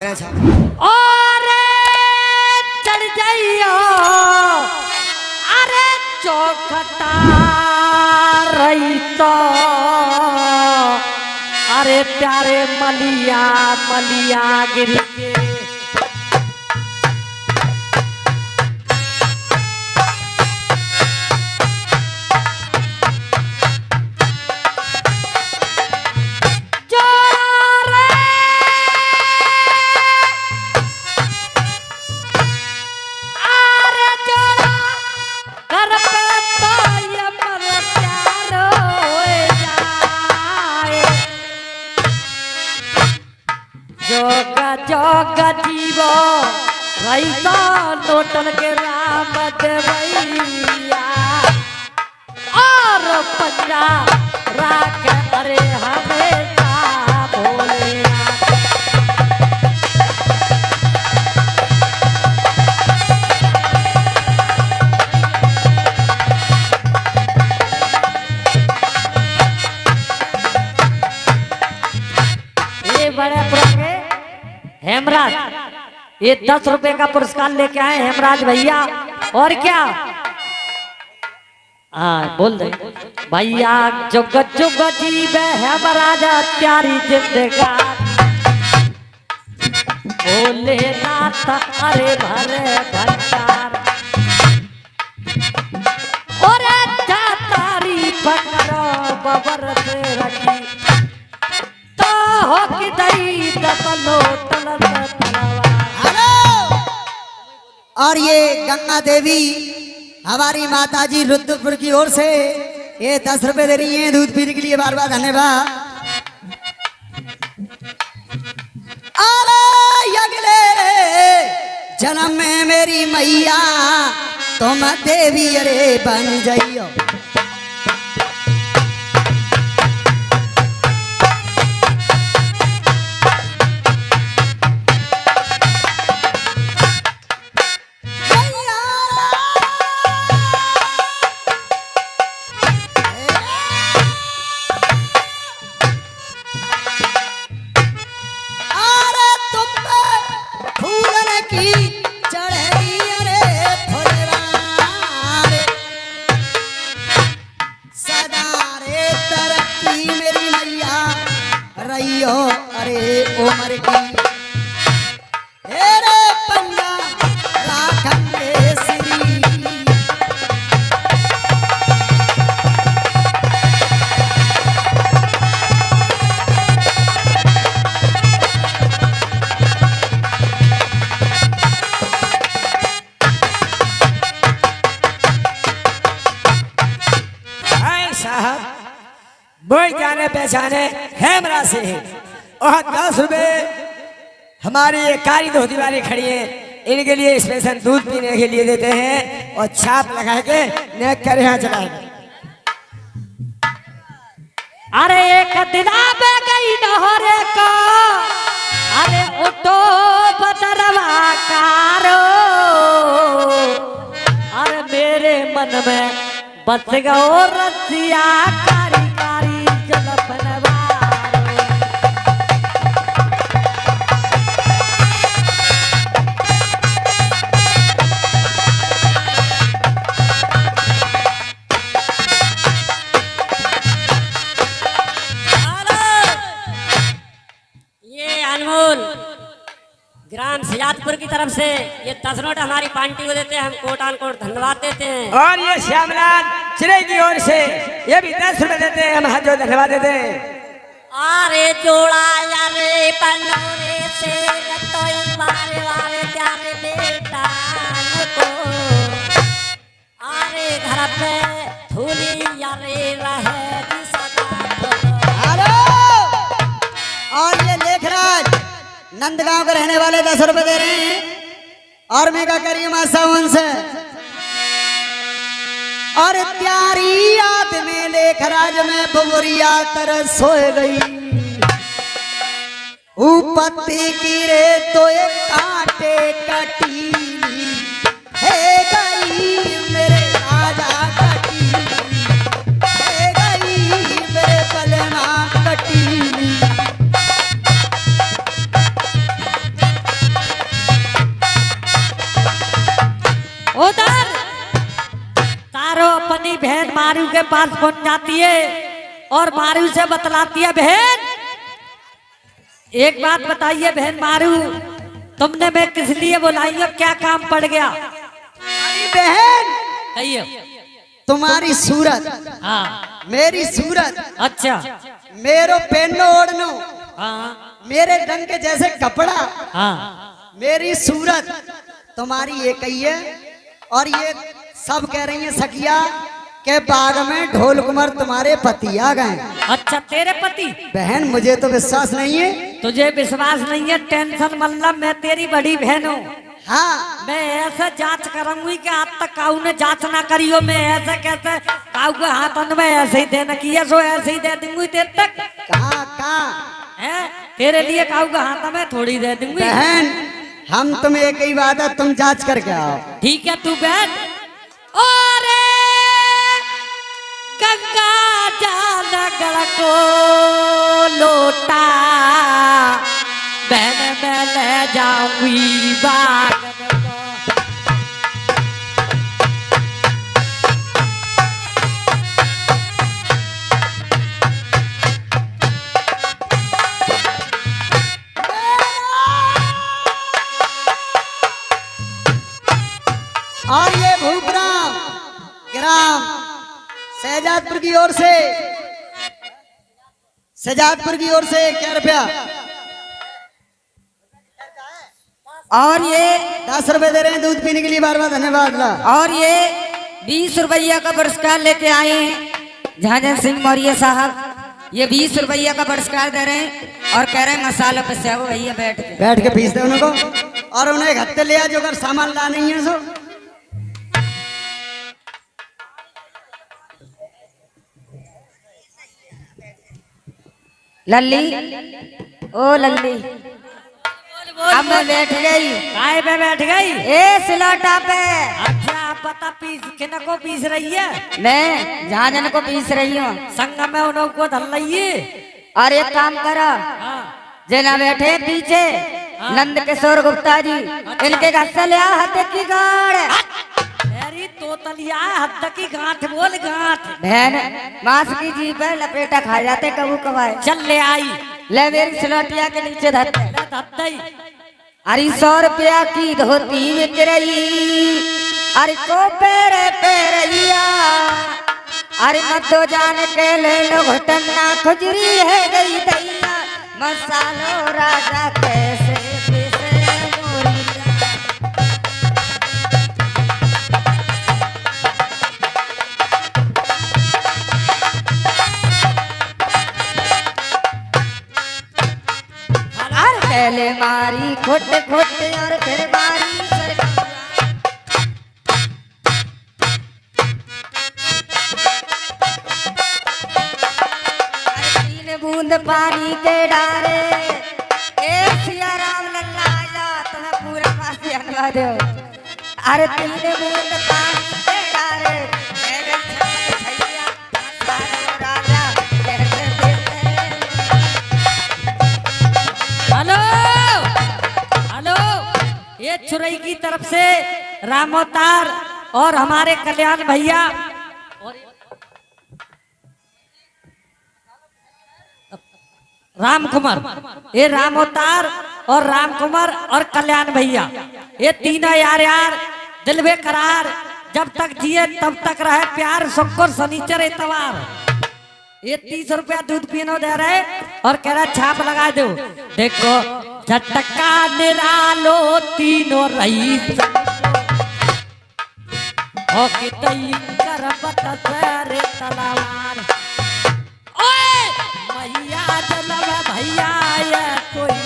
और चढ़ जाइयो अरे चौखटा रही तो अरे प्यारे मलिया मलिया गिर के जोगा जीवो रही तो लोटल के राम देवैया और पंजा राख अरे हमेशा भोले ये बड़े पुराने हेमराज ये 10 रुपए का पुरस्कार लेके आए हेमराज भैया। और क्या बोल दे भैया जुग जुग जीवे हेमराज प्यारी जिंदगानी भोलेनाथ अरे भरे भंडार और तारीफ करो बबर से रखी तो हो कि दई तलो और ये गंगा देवी हमारी माताजी रुद्रपुर की ओर से ये 10 रुपए दे रही हैं दूध पीने के लिए। बार बार धन्यवाद। अरे अगले जन्म में मेरी मैया तुम देवी अरे बन जाइयो। अरे उमर की हेरे पंजा राखंदे श्री साहब बोल जाने पहचाने हेमरा से और 10 रुपए हमारी ये कारी धोती वाली खड़ी है इनके लिए स्पेशल दूध पीने के लिए देते हैं और छाप लगा के नेक कर यहाँ चलाएंगे। अरे एक दिना पे गई नहरे को अरे उठो बदरवा कारो अरे मेरे मन में बस गो रसिया कारी कारी जलपनवा ग्राम सियादपुर की तरफ से ये 10 नोट हमारी पार्टी को देते हैं। हम कोटान कोट धन्यवाद देते हैं। और ये श्यामलाल चिड़ै की ओर से ये भी 10 रुपए देते हैं। हम हाथ धन्यवाद देते हैं। अरे जोड़ा यारे पन्नोरे से तो वारे वारे प्यारे बेटा को अरे घर पे धूली यारे रहे हेलो और ये लेखराज नंदगांव के रहने वाले 10 रुपए दे रहे हैं। और मेगा करिए मां सावन से और प्यारी याद में लेखराज में बुबुरिया तरह सोए गई उपत्ति गिरे तो एक कांटे कटीली है गई मेरे राजा कटीली है गई मेरे पलना कटीली। अपनी बहन मारू के पास पहुंच जाती है और मारू से बतलाती है, बहन एक बात बताइए बहन मारू, तुमने मैं किस लिए बुलाई और क्या काम पड़ गया? अरे बहन, कहिए। तुम्हारी सूरत, हाँ। मेरी सूरत, अच्छा। मेरो पहनो ओढ़नो, हाँ। मेरे रंग के जैसे कपड़ा, हाँ। मेरी सूरत तुम्हारी एक ही है। और ये सब कह रही है सखिया के बाग में ढोल कुमार तुम्हारे पति आ गए। अच्छा, तेरे पति? बहन मुझे तो विश्वास नहीं है। तुझे विश्वास नहीं है? टेंशन मतलब, मैं तेरी बड़ी बहन हूँ। हाँ, मैं ऐसे जांच करूंगी कि आज तक काऊ ने जांच ना करी हो। मैं ऐसे कैसे काऊ के हाथ में ऐसे ही देना किया सो ऐसे ही दे दूंगी तेरे तक। कहाँ है तेरे लिए काऊ के हाथ में थोड़ी दे दूंगी। बहन, हम तुम्हें एक ही बात है, तुम जांच करके आओ। ठीक है, तू बैठ। और गंगा जल गढ़ को लोटा बहन मैं ले जाऊंगी बाग। और ये भूपराम ग्राम शहजादपुर की ओर से, शहजादपुर की ओर से क्या रुपया? और ये 10 रुपए दे रहे हैं दूध पीने के लिए, बार बार धन्यवाद ला। और ये 20 रुपया का पुरस्कार लेके आए हैं झांझर सिंह मौर्य साहब। ये 20 रुपया का पुरस्कार दे रहे हैं और कह रहे हैं मसालों पे से वो भैया बैठ के पीस दे उनको। और उन्हें एक हफ्ते ले आ जो अगर सामान ला नहीं है सो। लल्ली, ओ लल्ली, अब मैं बैठ गई। काय पे बैठ गई? ए सिलौटा पे। अच्छा, पता पीस किन को पीस रही है? मैं झांझन को पीस रही हूँ। संग में उन्हों को धल रही है। और एक काम करो, जना बैठे पीछे नंद किशोर गुप्ता जी, इनके घर से ले आ हद की गाड़। अरे तोतलिया, हद की गांठ बोल, गांठ। बहन मांस की जीभ है, लपेटा खा जाते कबू कबाए। चल ले आई, ले मेरी सिलौटिया के नीचे धरते। अरे 100 रुपया की धोती बिक रही, अरे को पेरे पेरिया, अरे मत दो जान के ले लो घटना खुजरी है गई दैया, मसालो राजा कैसे पीसे मोरिया। पहले मारी खोट खोट और फिर मारी सरकार। तीन बूंद पानी के डारे, एक सिया राम लल्ला आया तुम्हें पूरा पानी अनवा दो। अरे 3 बूंद पानी के डारे, राजा कैसे देते। हेलो हेलो, ये चुरई की तरफ से राम अवतार और हमारे कल्याण भैया राम कुमार, ये राम अवतार और राम कुमार और कल्याण भैया, ये तीनों यार दिल बेकरार, जब तक जिए तब तक रहे प्यार, शुक्र शनिचर इतवार। ये 30 रुपया दूध पीनो दे रहे और कह रहा छाप लगा दो। देखो झटका निरालो तीनों रईस हो कि तई करबत सरे तलवार। ओए मैया जलवा भैया ये कोई